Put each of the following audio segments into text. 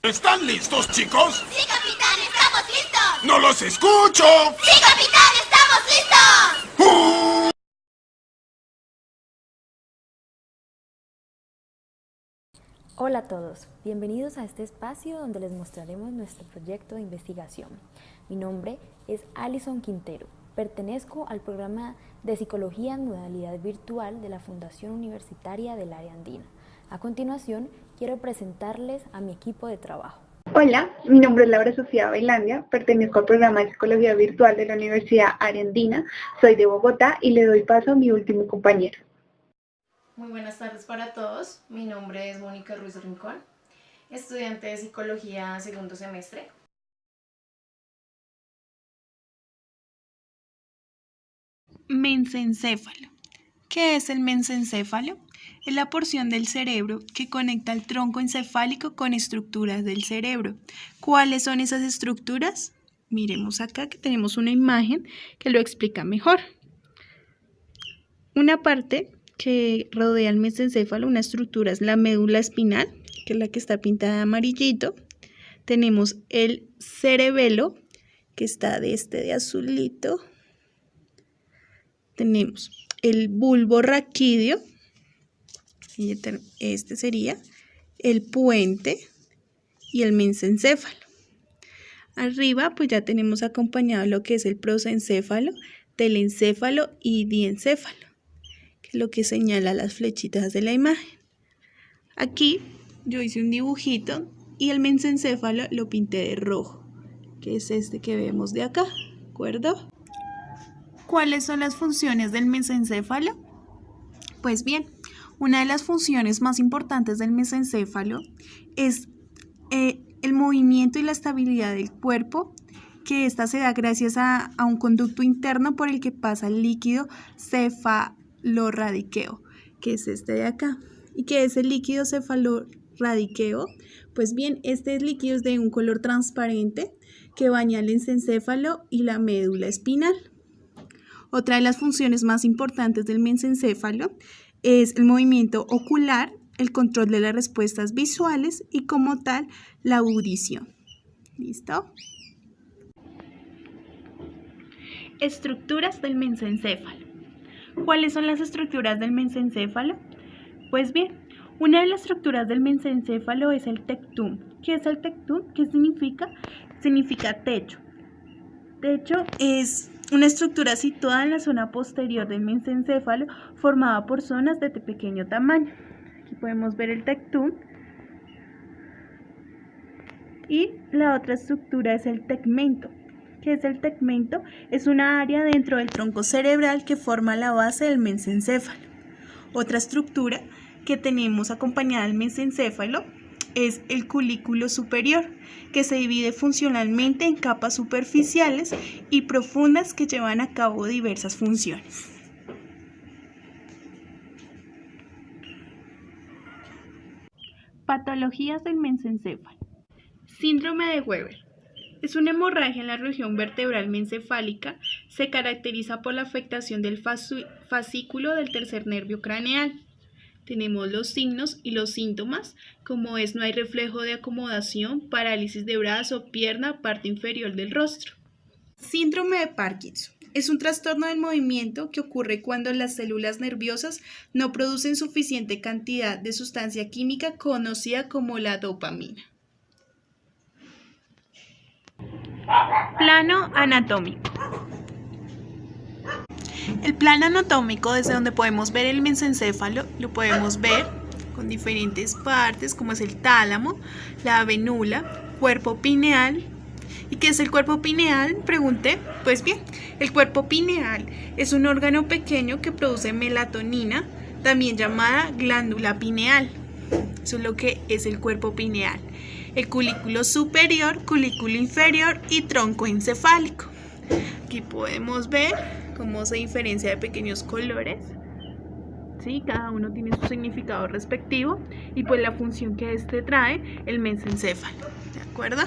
¿Están listos, chicos? ¡Sí, capitán! ¡Estamos listos! ¡No los escucho! ¡Sí, capitán! ¡Estamos listos! Hola a todos, bienvenidos a este espacio donde les mostraremos nuestro proyecto de investigación. Mi nombre es Alison Quintero, pertenezco al programa de Psicología en Modalidad Virtual de la Fundación Universitaria del Área Andina. A continuación, quiero presentarles a mi equipo de trabajo. Hola, mi nombre es Laura Sofía Bailandia, pertenezco al programa de Psicología Virtual de la Universidad Área Andina, soy de Bogotá y le doy paso a mi último compañero. Muy buenas tardes para todos, mi nombre es Mónica Ruiz Rincón, estudiante de Psicología segundo semestre. Mensencéfalo. ¿Qué es el mensencéfalo? Es la porción del cerebro que conecta el tronco encefálico con estructuras del cerebro. ¿Cuáles son esas estructuras? Miremos acá que tenemos una imagen que lo explica mejor. Una parte que rodea el mesencéfalo, una estructura es la médula espinal, que es la que está pintada de amarillito. Tenemos el cerebelo, que está de azulito. Tenemos el bulbo raquídeo, y este sería el puente y el mesencéfalo. Arriba pues ya tenemos acompañado lo que es el prosencéfalo, telencéfalo y diencéfalo, que es lo que señala las flechitas de la imagen. Aquí yo hice un dibujito y el mesencéfalo lo pinté de rojo, que es este que vemos de acá, ¿de acuerdo? ¿Cuáles son las funciones del mesencéfalo? Pues bien, una de las funciones más importantes del mesencéfalo es el movimiento y la estabilidad del cuerpo, que esta se da gracias a un conducto interno por el que pasa el líquido cefalorradiqueo, que es este de acá. ¿Y qué es el líquido cefalorradiqueo? Pues bien, este líquido es de un color transparente que baña el mesencéfalo y la médula espinal. Otra de las funciones más importantes del mesencéfalo es el movimiento ocular, el control de las respuestas visuales y como tal la audición. ¿Listo? Estructuras del mesencéfalo. ¿Cuáles son las estructuras del mesencéfalo? Pues bien, una de las estructuras del mesencéfalo es el tectum. ¿Qué es el tectum? ¿Qué significa? Significa techo. Techo es una estructura situada en la zona posterior del mesencéfalo formada por zonas de pequeño tamaño. Aquí podemos ver el tectum. Y la otra estructura es el tegmento. ¿Qué es el tegmento? Es una área dentro del tronco cerebral que forma la base del mesencéfalo. Otra estructura que tenemos acompañada del mesencéfalo es el culículo superior, que se divide funcionalmente en capas superficiales y profundas que llevan a cabo diversas funciones. Patologías del mesencéfalo. Síndrome de Weber. Es una hemorragia en la región vertebral mesencefálica. Se caracteriza por la afectación del fascículo del tercer nervio craneal. Tenemos los signos y los síntomas, como es no hay reflejo de acomodación, parálisis de brazo, pierna, parte inferior del rostro. Síndrome de Parkinson. Es un trastorno del movimiento que ocurre cuando las células nerviosas no producen suficiente cantidad de sustancia química conocida como la dopamina. Plano anatómico. El plano anatómico, desde donde podemos ver el mesencéfalo, lo podemos ver con diferentes partes, como es el tálamo, la venula, cuerpo pineal. ¿Y qué es el cuerpo pineal? Pregunté. Pues bien, el cuerpo pineal es un órgano pequeño que produce melatonina, también llamada glándula pineal. Eso es lo que es el cuerpo pineal. El culículo superior, culículo inferior y tronco encefálico. Aquí podemos ver cómo se diferencia de pequeños colores. ¿Sí? Cada uno tiene su significado respectivo y pues la función que este trae el mesencéfalo. ¿De acuerdo?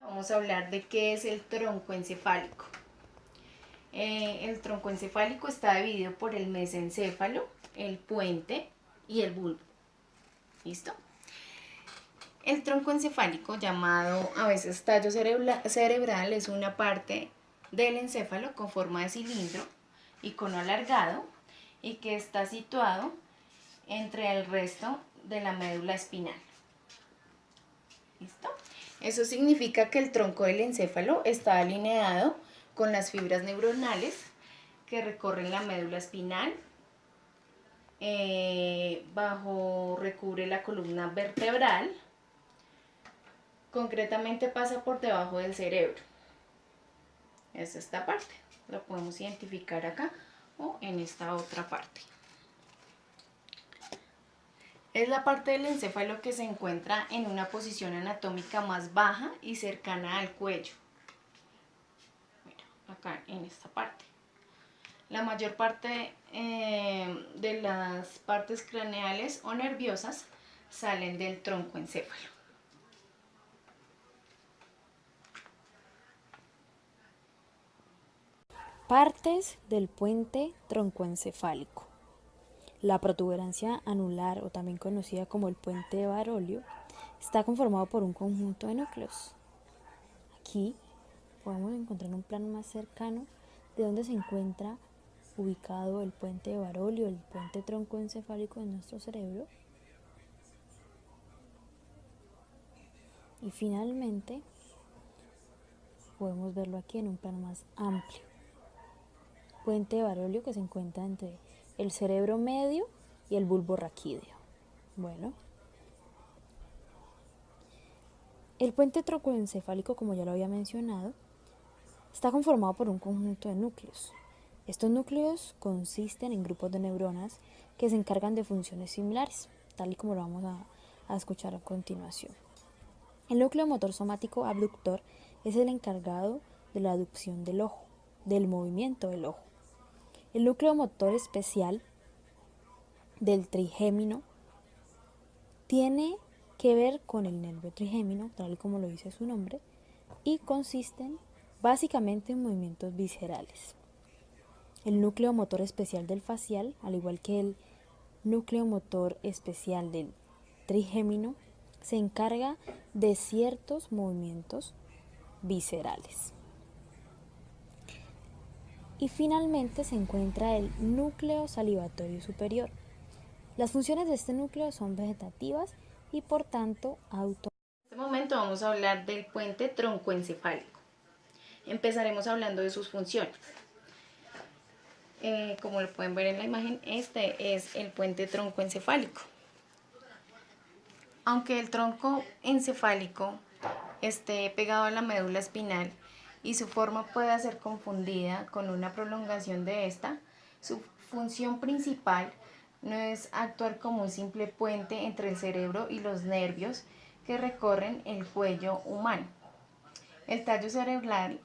Vamos a hablar de qué es el tronco encefálico. El tronco encefálico está dividido por el mesencéfalo, el puente y el bulbo. ¿Listo? El tronco encefálico, llamado a veces tallo cerebral, es una parte del encéfalo con forma de cilindro y cono alargado y que está situado entre el resto de la médula espinal. ¿Listo? Eso significa que el tronco del encéfalo está alineado con las fibras neuronales que recorren la médula espinal, recubre la columna vertebral, concretamente pasa por debajo del cerebro. Es esta parte, lo podemos identificar acá o en esta otra parte. Es la parte del encéfalo que se encuentra en una posición anatómica más baja y cercana al cuello. Mira, acá en esta parte. La mayor parte de las partes craneales o nerviosas salen del tronco encéfalo. Partes del puente troncoencefálico. La protuberancia anular, o también conocida como el puente de Barolio, está conformado por un conjunto de núcleos. Aquí podemos encontrar un plano más cercano de donde se encuentra ubicado el puente de Barolio, el puente troncoencefálico de nuestro cerebro. Y finalmente podemos verlo aquí en un plano más amplio. Puente de Barolio que se encuentra entre el cerebro medio y el bulbo raquídeo. Bueno, el puente troncoencefálico, como ya lo había mencionado, está conformado por un conjunto de núcleos. Estos núcleos consisten en grupos de neuronas que se encargan de funciones similares, tal y como lo vamos a escuchar a continuación. El núcleo motor somático abductor es el encargado de la aducción del ojo, del movimiento del ojo. El núcleo motor especial del trigémino tiene que ver con el nervio trigémino, tal y como lo dice su nombre, y consisten básicamente en movimientos viscerales. El núcleo motor especial del facial, al igual que el núcleo motor especial del trigémino, se encarga de ciertos movimientos viscerales. Y finalmente se encuentra el núcleo salivatorio superior. Las funciones de este núcleo son vegetativas y por tanto En este momento vamos a hablar del puente troncoencefálico. Empezaremos hablando de sus funciones. Como lo pueden ver en la imagen, este es el puente troncoencefálico. Aunque el tronco encefálico esté pegado a la médula espinal y su forma pueda ser confundida con una prolongación de esta, su función principal no es actuar como un simple puente entre el cerebro y los nervios que recorren el cuello humano. El tallo cerebral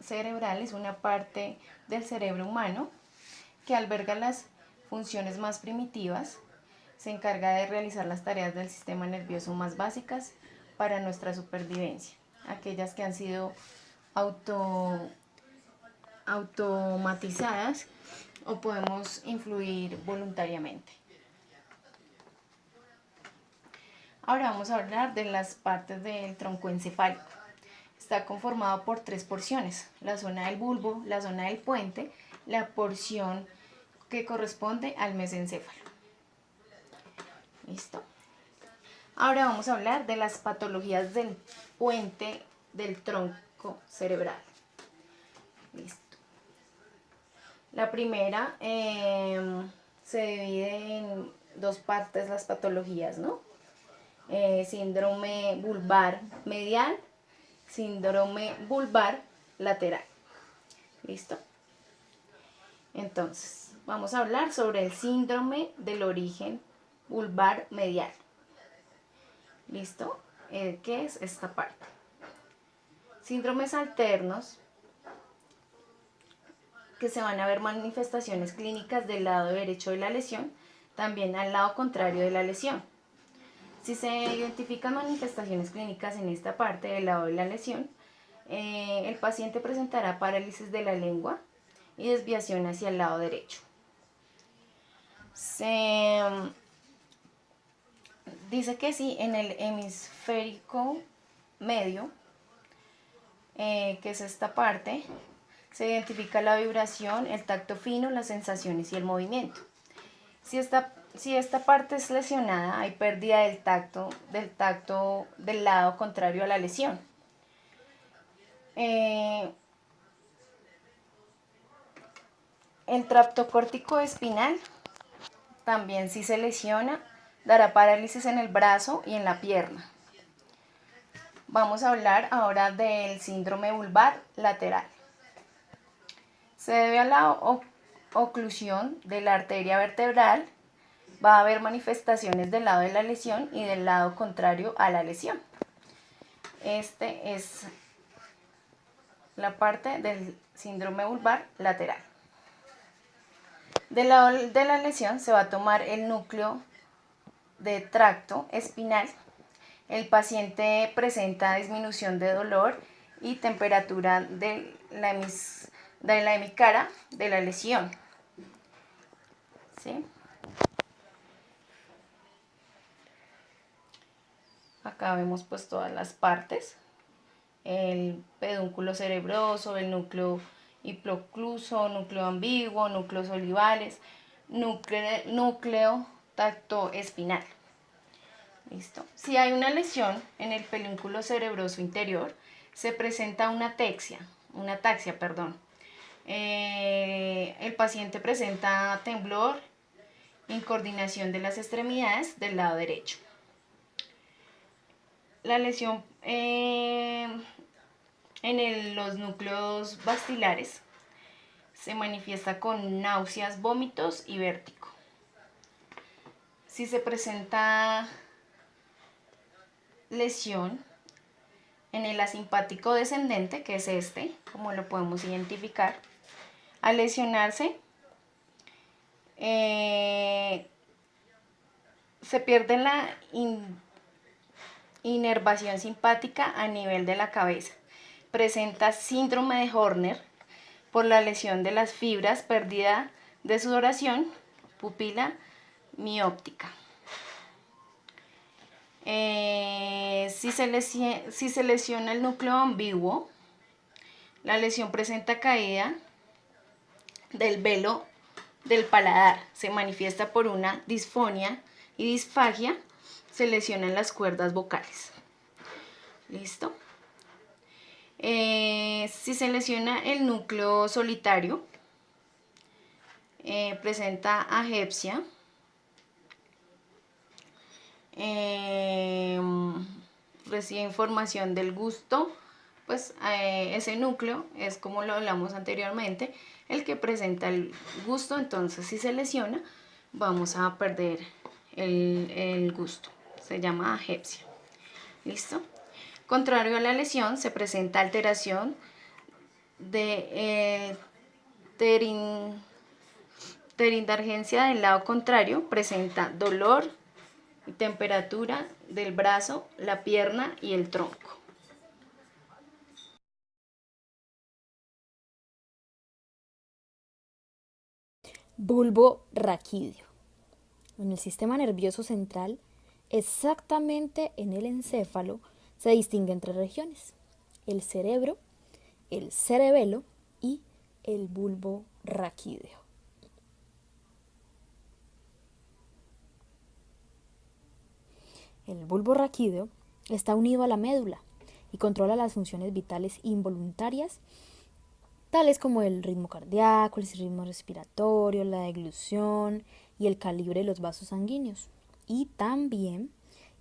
es una parte del cerebro humano que alberga las funciones más primitivas, se encarga de realizar las tareas del sistema nervioso más básicas para nuestra supervivencia, aquellas que han sido automatizadas o podemos influir voluntariamente. Ahora vamos a hablar de las partes del tronco encefálico. Está conformado por 3 porciones: la zona del bulbo, la zona del puente, la porción que corresponde al mesencéfalo. ¿Listo? Ahora vamos a hablar de las patologías del puente del tronco cerebral. Listo. La primera se divide en 2 partes las patologías, ¿no? Síndrome bulbar medial, síndrome bulbar lateral. ¿Listo? Entonces, vamos a hablar sobre el síndrome del origen bulbar medial. ¿Listo? ¿Qué es esta parte? Síndromes alternos, que se van a ver manifestaciones clínicas del lado derecho de la lesión, también al lado contrario de la lesión. Si se identifican manifestaciones clínicas en esta parte del lado de la lesión, el paciente presentará parálisis de la lengua, y desviación hacia el lado derecho. Se dice que sí, en el hemisférico medio, que es esta parte, se identifica la vibración, el tacto fino, las sensaciones y el movimiento. Si esta parte es lesionada, hay pérdida del tacto del lado contrario a la lesión. El tracto córtico espinal también, si se lesiona, dará parálisis en el brazo y en la pierna. Vamos a hablar ahora del síndrome vulvar lateral. Se debe a la oclusión de la arteria vertebral. Va a haber manifestaciones del lado de la lesión y del lado contrario a la lesión. Este es la parte del síndrome vulvar lateral. Del lado de la lesión se va a tomar el núcleo de tracto espinal. El paciente presenta disminución de dolor y temperatura de la hemicara de la lesión. ¿Sí? Acá vemos pues todas las partes, el pedúnculo cerebroso, el núcleo hipoocluso, núcleo ambiguo, núcleos olivales, núcleo tacto espinal. ¿Listo? Si hay una lesión en el pedúnculo cerebroso interior, se presenta una ataxia. El paciente presenta temblor, incoordinación de las extremidades del lado derecho. La lesión en los núcleos bastilares se manifiesta con náuseas, vómitos y vértigo. Si se presenta lesión en el asimpático descendente, que es este, como lo podemos identificar, al lesionarse se pierde la inervación simpática a nivel de la cabeza. Presenta síndrome de Horner por la lesión de las fibras, pérdida de sudoración, pupila mióptica. Si se lesiona el núcleo ambiguo, la lesión presenta caída del velo del paladar. Se manifiesta por una disfonia y disfagia. Se lesionan las cuerdas vocales. ¿Listo? Si se lesiona el núcleo solitario, presenta agepsia, recibe información del gusto, pues ese núcleo es, como lo hablamos anteriormente, el que presenta el gusto. Entonces si se lesiona, vamos a perder el gusto. Se llama agepsia. ¿Listo? Contrario a la lesión, se presenta alteración de terindargencia del lado contrario. Presenta dolor y temperatura del brazo, la pierna y el tronco. Bulbo raquídeo. En el sistema nervioso central, exactamente en el encéfalo, se distinguen tres regiones: el cerebro, el cerebelo y el bulbo raquídeo. El bulbo raquídeo está unido a la médula y controla las funciones vitales involuntarias, tales como el ritmo cardíaco, el ritmo respiratorio, la deglución y el calibre de los vasos sanguíneos. Y también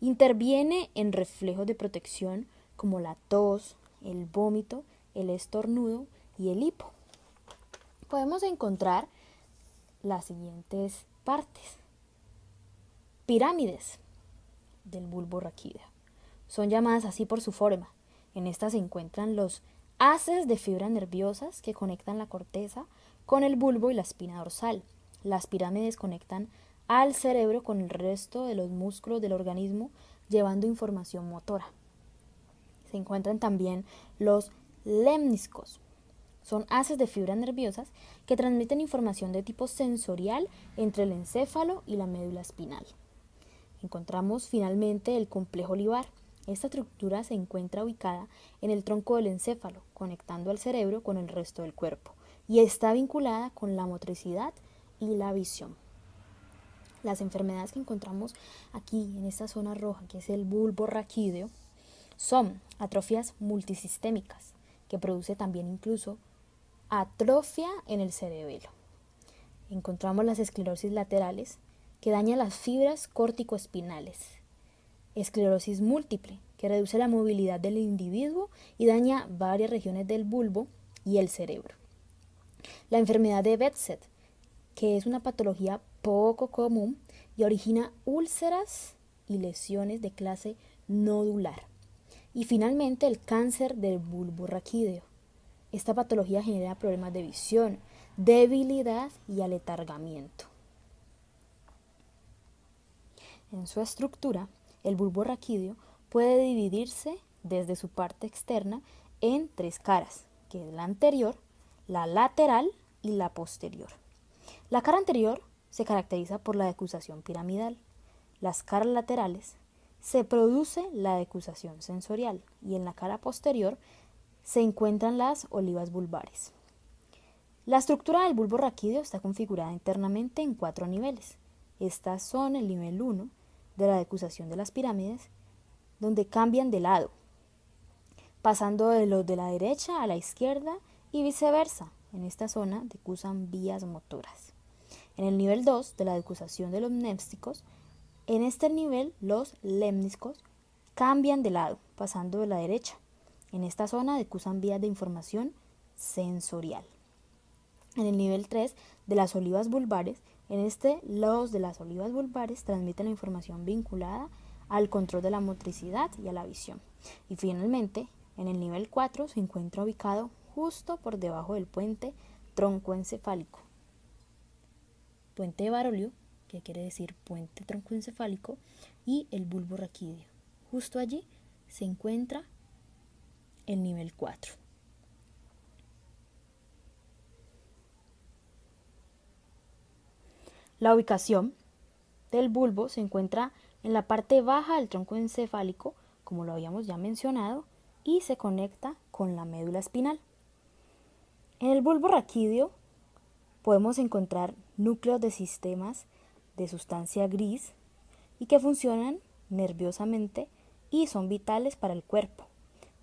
interviene en reflejos de protección como la tos, el vómito, el estornudo y el hipo. Podemos encontrar las siguientes partes. Pirámides del bulbo raquídeo. Son llamadas así por su forma. En estas se encuentran los haces de fibras nerviosas que conectan la corteza con el bulbo y la espina dorsal. Las pirámides conectan al cerebro con el resto de los músculos del organismo, llevando información motora. Se encuentran también los lemniscos, Son haces de fibras nerviosas que transmiten información de tipo sensorial entre el encéfalo y la médula espinal. Encontramos finalmente el complejo olivar. Esta estructura se encuentra ubicada en el tronco del encéfalo, conectando al cerebro con el resto del cuerpo, y está vinculada con la motricidad y la visión. Las enfermedades que encontramos aquí en esta zona roja, que es el bulbo raquídeo, son atrofias multisistémicas, que produce también incluso atrofia en el cerebelo. Encontramos las esclerosis laterales, que daña las fibras córtico-espinales. Esclerosis múltiple, que reduce la movilidad del individuo y daña varias regiones del bulbo y el cerebro. La enfermedad de Behçet, que es una patología poco común y origina úlceras y lesiones de clase nodular. Y finalmente el cáncer del bulbo raquídeo. Esta patología genera problemas de visión, debilidad y aletargamiento. En su estructura, el bulbo raquídeo puede dividirse desde su parte externa en 3 caras, que es la anterior, la lateral y la posterior. La cara anterior se caracteriza por la decusación piramidal. Las caras laterales se produce la decusación sensorial y en la cara posterior se encuentran las olivas bulbares. La estructura del bulbo raquídeo está configurada internamente en 4 niveles. Estas son el nivel 1 de la decusación de las pirámides, donde cambian de lado, pasando de los de la derecha a la izquierda y viceversa. En esta zona decusan vías motoras. En el nivel 2 de la decusación de los mnésticos, en este nivel los lemniscos cambian de lado, pasando de la derecha. En esta zona decusan vías de información sensorial. En el nivel 3 de las olivas bulbares, los de las olivas bulbares transmiten la información vinculada al control de la motricidad y a la visión. Y finalmente, en el nivel 4 se encuentra ubicado justo por debajo del puente troncoencefálico. Puente de Barolio, que quiere decir puente troncoencefálico, y el bulbo raquídeo. Justo allí se encuentra el nivel 4. La ubicación del bulbo se encuentra en la parte baja del tronco encefálico, como lo habíamos ya mencionado, y se conecta con la médula espinal. En el bulbo raquídeo podemos encontrar núcleos de sistemas de sustancia gris y que funcionan nerviosamente y son vitales para el cuerpo,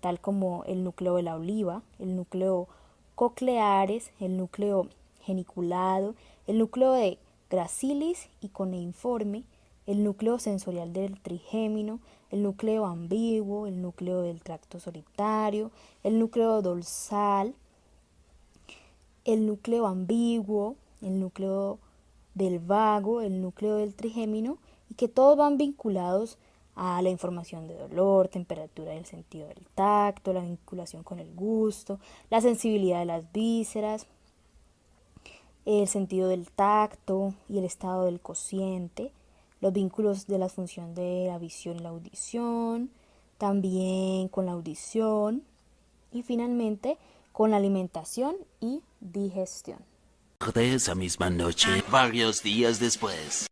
tal como el núcleo de la oliva, el núcleo cocleares, el núcleo geniculado, el núcleo de gracilis y coneiforme, el núcleo sensorial del trigémino, el núcleo ambiguo, el núcleo del tracto solitario, el núcleo dorsal, el núcleo ambiguo, el núcleo del vago, el núcleo del trigémino, y que todos van vinculados a la información de dolor, temperatura y el sentido del tacto, la vinculación con el gusto, la sensibilidad de las vísceras, el sentido del tacto y el estado del cociente, los vínculos de la función de la visión y la audición, también con la audición y finalmente con la alimentación y digestión. De esa misma noche, varios días después.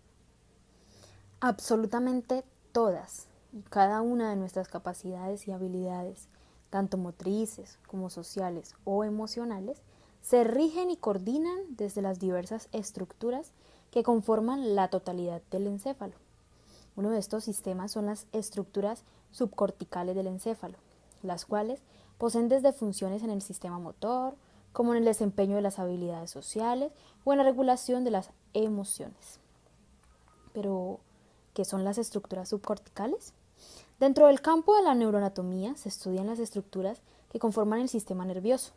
Absolutamente todas y cada una de nuestras capacidades y habilidades, tanto motrices como sociales o emocionales, se rigen y coordinan desde las diversas estructuras que conforman la totalidad del encéfalo. Uno de estos sistemas son las estructuras subcorticales del encéfalo, las cuales poseen desde funciones en el sistema motor, como en el desempeño de las habilidades sociales o en la regulación de las emociones. Pero, ¿qué son las estructuras subcorticales? Dentro del campo de la neuroanatomía se estudian las estructuras que conforman el sistema nervioso.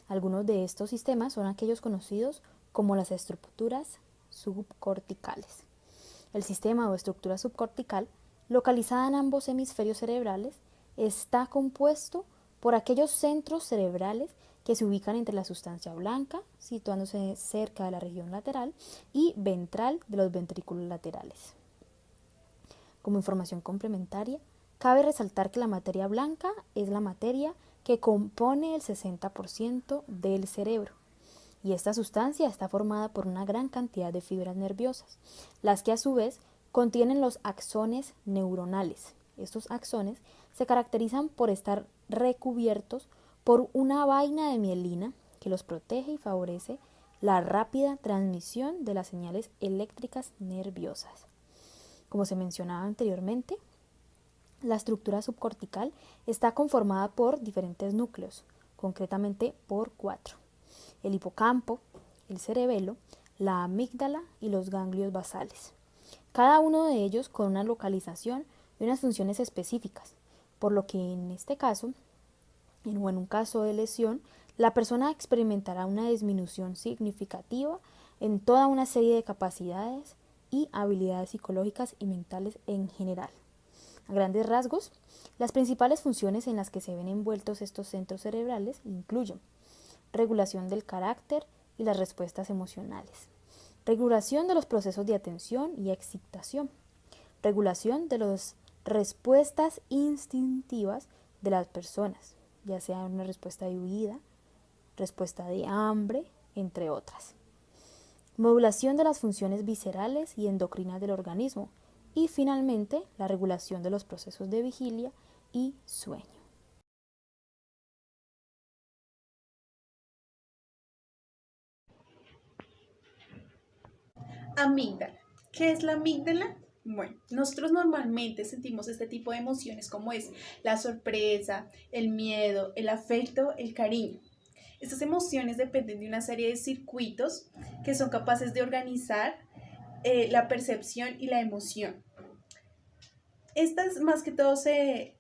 Algunos de estos sistemas son aquellos conocidos como las estructuras subcorticales. El sistema o estructura subcortical, localizada en ambos hemisferios cerebrales, está compuesto por aquellos centros cerebrales que se ubican entre la sustancia blanca, situándose cerca de la región lateral y ventral de los ventrículos laterales. Como información complementaria, cabe resaltar que la materia blanca es la materia que compone el 60% del cerebro. Y esta sustancia está formada por una gran cantidad de fibras nerviosas, las que a su vez contienen los axones neuronales. Estos axones se caracterizan por estar recubiertos por una vaina de mielina que los protege y favorece la rápida transmisión de las señales eléctricas nerviosas. Como se mencionaba anteriormente, la estructura subcortical está conformada por diferentes núcleos, concretamente por 4: el hipocampo, el cerebelo, la amígdala y los ganglios basales. Cada uno de ellos con una localización y unas funciones específicas, por lo que en este caso, en un caso de lesión, la persona experimentará una disminución significativa en toda una serie de capacidades y habilidades psicológicas y mentales en general. A grandes rasgos, las principales funciones en las que se ven envueltos estos centros cerebrales incluyen regulación del carácter y las respuestas emocionales, regulación de los procesos de atención y excitación, regulación de las respuestas instintivas de las personas, ya sea una respuesta de huida, respuesta de hambre, entre otras. Modulación de las funciones viscerales y endocrinas del organismo y finalmente la regulación de los procesos de vigilia y sueño. Amígdala. ¿Qué es la amígdala? Bueno, nosotros normalmente sentimos este tipo de emociones como es la sorpresa, el miedo, el afecto, el cariño. Estas emociones dependen de una serie de circuitos que son capaces de organizar la percepción y la emoción. Estas más que todo se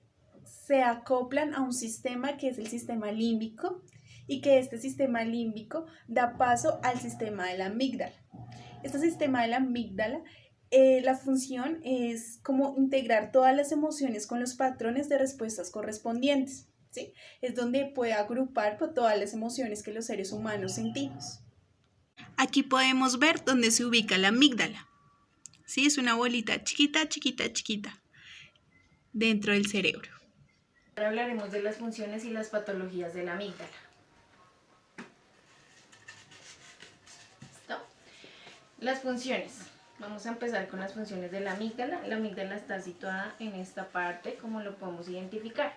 acoplan a un sistema que es el sistema límbico y que este sistema límbico da paso al sistema de la amígdala. Este sistema de la amígdala, la función es como integrar todas las emociones con los patrones de respuestas correspondientes, ¿sí? Es donde puede agrupar todas las emociones que los seres humanos sentimos. Aquí podemos ver dónde se ubica la amígdala. ¿Sí? Es una bolita chiquita, chiquita, chiquita dentro del cerebro. Ahora hablaremos de las funciones y las patologías de la amígdala. ¿Listo? Las funciones. Vamos a empezar con las funciones de la amígdala. La amígdala está situada en esta parte, como lo podemos identificar.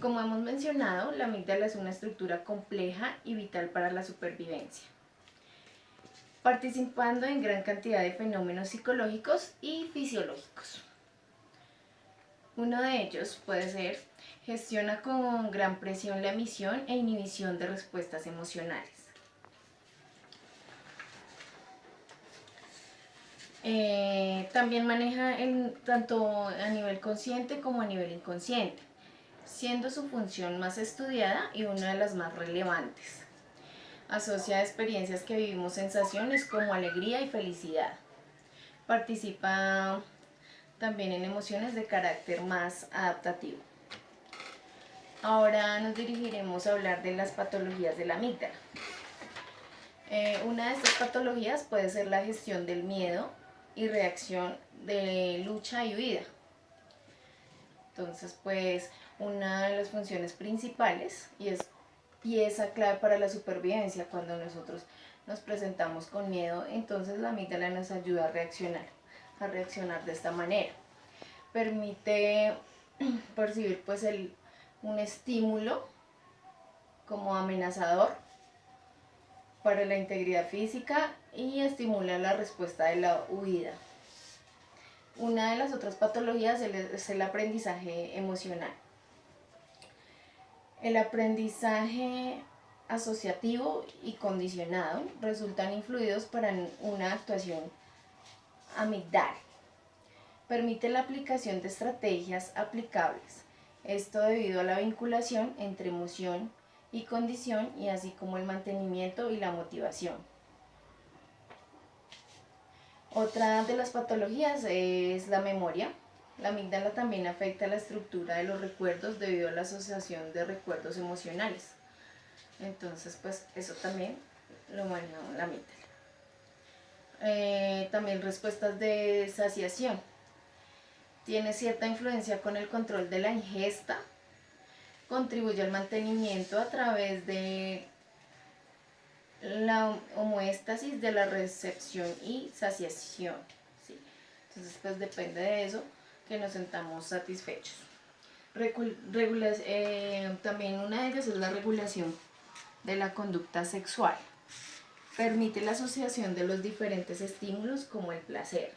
Como hemos mencionado, la amígdala es una estructura compleja y vital para la supervivencia, participando en gran cantidad de fenómenos psicológicos y fisiológicos. Uno de ellos puede ser: gestiona con gran presión la emisión e inhibición de respuestas emocionales. También maneja tanto a nivel consciente como a nivel inconsciente, siendo su función más estudiada y una de las más relevantes. Asocia a experiencias que vivimos sensaciones como alegría y felicidad. Participa también en emociones de carácter más adaptativo. Ahora nos dirigiremos a hablar de las patologías de la amígdala. Una de estas patologías puede ser la gestión del miedo y reacción de lucha y huida. Entonces, pues, una de las funciones principales y es pieza clave para la supervivencia. Cuando nosotros nos presentamos con miedo, entonces la amígdala nos ayuda a reaccionar de esta manera. Permite percibir pues un estímulo como amenazador para la integridad física y estimula la respuesta de la huida. Una de las otras patologías es el aprendizaje emocional. El aprendizaje asociativo y condicionado resultan influidos para una actuación amigdala. Permite la aplicación de estrategias aplicables, esto debido a la vinculación entre emoción y condición y así como el mantenimiento y la motivación. Otra de las patologías es la memoria. La amígdala también afecta la estructura de los recuerdos debido a la asociación de recuerdos emocionales. Entonces, pues eso también lo maneja la amígdala. También respuestas de saciación. Tiene cierta influencia con el control de la ingesta, contribuye al mantenimiento a través de la homeostasis de la recepción y saciación, ¿sí? Entonces pues depende de eso que nos sentamos satisfechos. También una de ellas es la regulación de la conducta sexual. Permite la asociación de los diferentes estímulos como el placer.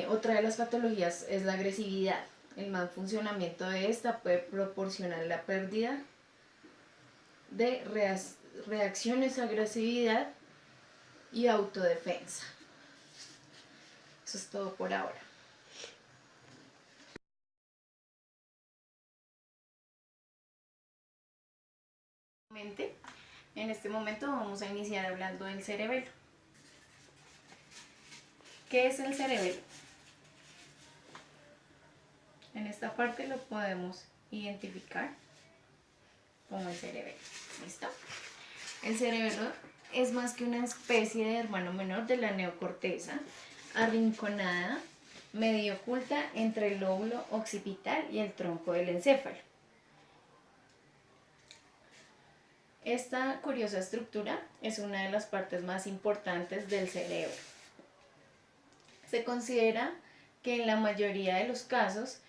Otra de las patologías es la agresividad. El mal funcionamiento de esta puede proporcionar la pérdida de reacciones a agresividad y autodefensa. Eso es todo por ahora. En este momento vamos a iniciar hablando del cerebelo. ¿Qué es el cerebelo? En esta parte lo podemos identificar como el cerebelo. ¿Listo? El cerebelo es más que una especie de hermano menor de la neocorteza, arrinconada, medio oculta entre el lóbulo occipital y el tronco del encéfalo. Esta curiosa estructura es una de las partes más importantes del cerebro. Se considera que en la mayoría de los casos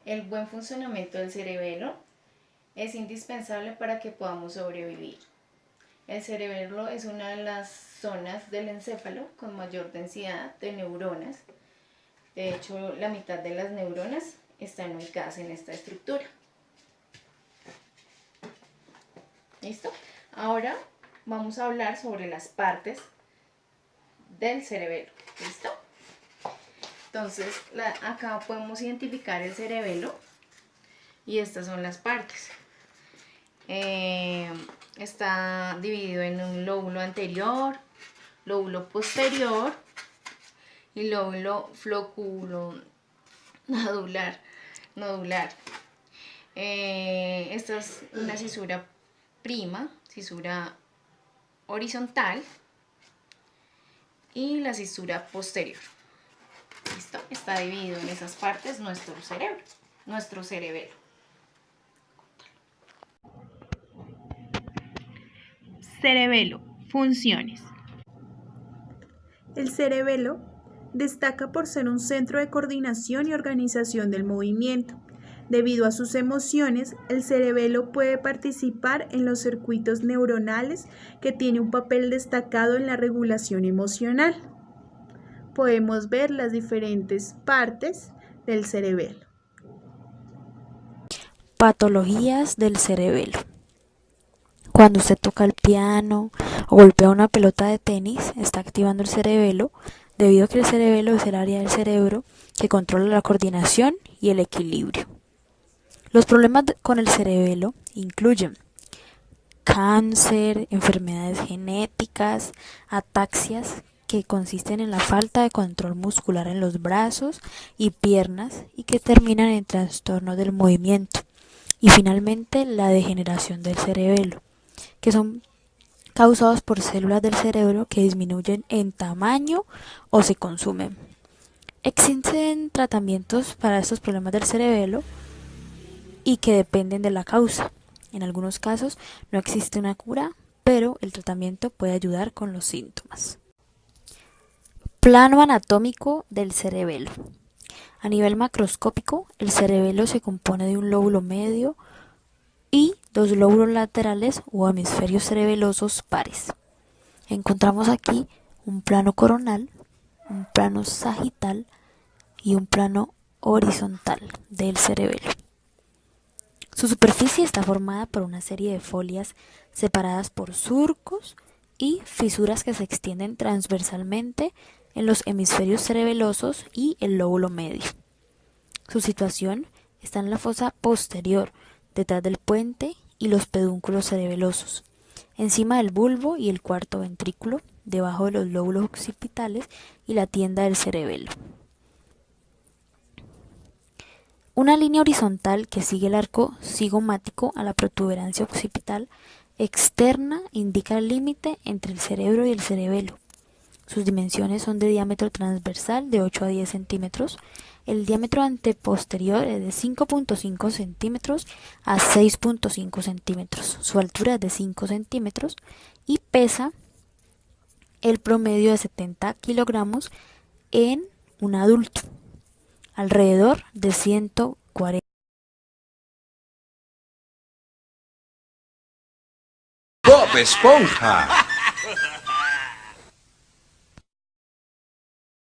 el buen funcionamiento del cerebelo es indispensable para que podamos sobrevivir. El cerebelo es una de las zonas del encéfalo con mayor densidad de neuronas. De hecho, la mitad de las neuronas están ubicadas en esta estructura. ¿Listo? Ahora vamos a hablar sobre las partes del cerebelo. ¿Listo? Entonces, acá podemos identificar el cerebelo y estas son las partes. Está dividido en un lóbulo anterior, lóbulo posterior y lóbulo floculonodular. Esta es una cisura prima, cisura horizontal y la cisura posterior. ¿Listo? Está dividido en esas partes nuestro cerebro, nuestro cerebelo. Cerebelo, funciones. El cerebelo destaca por ser un centro de coordinación y organización del movimiento. Debido a sus emociones, el cerebelo puede participar en los circuitos neuronales que tiene un papel destacado en la regulación emocional. Podemos ver las diferentes partes del cerebelo. Patologías del cerebelo. Cuando usted toca el piano o golpea una pelota de tenis, está activando el cerebelo, debido a que el cerebelo es el área del cerebro que controla la coordinación y el equilibrio. Los problemas con el cerebelo incluyen cáncer, enfermedades genéticas, ataxias, que consisten en la falta de control muscular en los brazos y piernas y que terminan en trastornos del movimiento. Y finalmente la degeneración del cerebelo, que son causados por células del cerebro que disminuyen en tamaño o se consumen. Existen tratamientos para estos problemas del cerebelo y que dependen de la causa. En algunos casos no existe una cura, pero el tratamiento puede ayudar con los síntomas. Plano anatómico del cerebelo. A nivel macroscópico, el cerebelo se compone de un lóbulo medio y dos lóbulos laterales o hemisferios cerebelosos pares. Encontramos aquí un plano coronal, un plano sagital y un plano horizontal del cerebelo. Su superficie está formada por una serie de folias separadas por surcos y fisuras que se extienden transversalmente en los hemisferios cerebelosos y el lóbulo medio. Su situación está en la fosa posterior, detrás del puente y los pedúnculos cerebelosos, encima del bulbo y el cuarto ventrículo, debajo de los lóbulos occipitales y la tienda del cerebelo. Una línea horizontal que sigue el arco cigomático a la protuberancia occipital externa indica el límite entre el cerebro y el cerebelo. Sus dimensiones son de diámetro transversal de 8 a 10 centímetros. El diámetro anteposterior es de 5.5 centímetros a 6.5 centímetros. Su altura es de 5 centímetros y pesa el promedio de 70 kilogramos en un adulto, alrededor de 140. ¡Bob Esponja!